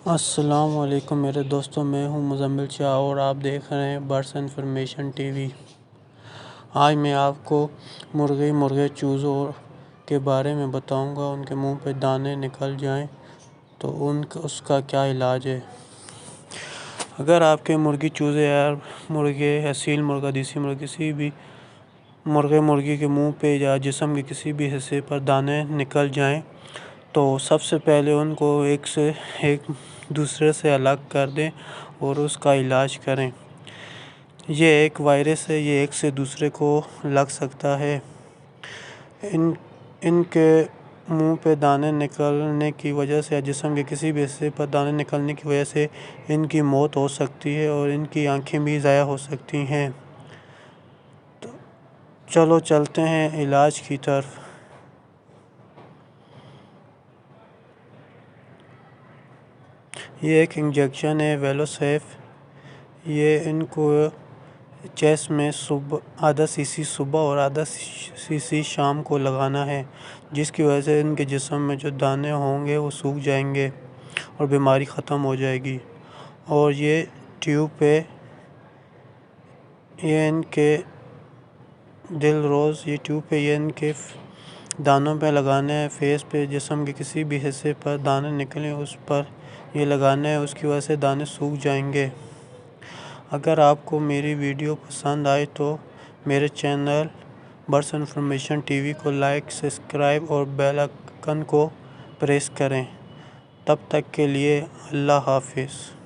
السلام علیکم میرے دوستوں، میں ہوں مزمل شاہ اور آپ دیکھ رہے ہیں برڈس انفارمیشن ٹی وی۔ آج میں آپ کو مرغے چوزوں کے بارے میں بتاؤں گا۔ ان کے منہ پہ دانے نکل جائیں تو اس کا کیا علاج ہے۔ اگر آپ کے مرغی چوزے یا مرغے اصیل مرغہ دیسی مرغہ کسی بھی مرغی کے منہ پہ یا جسم کے کسی بھی حصے پر دانے نکل جائیں تو سب سے پہلے ان کو ایک دوسرے سے الگ کر دیں اور اس کا علاج کریں۔ یہ ایک وائرس ہے، یہ ایک سے دوسرے کو لگ سکتا ہے۔ ان کے منہ پہ دانے نکلنے کی وجہ سے یا جسم کے کسی بھی حصے پر دانے نکلنے کی وجہ سے ان کی موت ہو سکتی ہے اور ان کی آنکھیں بھی ضائع ہو سکتی ہیں۔ چلو چلتے ہیں علاج کی طرف۔ یہ ایک انجیکشن ہے ویلوسیف۔ یہ ان کو چیسٹ میں آدھا سی سی صبح اور آدھا سی سی شام کو لگانا ہے، جس کی وجہ سے ان کے جسم میں جو دانے ہوں گے وہ سوکھ جائیں گے اور بیماری ختم ہو جائے گی۔ اور یہ ٹیوب پہ یہ ان کے یہ ان کے دانوں پہ لگانا ہے، فیس پہ، جسم کے کسی بھی حصے پر دانے نکلیں اس پر یہ لگانا ہے، اس کی وجہ سے دانے سوکھ جائیں گے۔ اگر آپ کو میری ویڈیو پسند آئے تو میرے چینل برڈس انفارمیشن ٹی وی کو لائک، سبسکرائب اور بیل آئیکن کو پریس کریں۔ تب تک کے لیے اللہ حافظ۔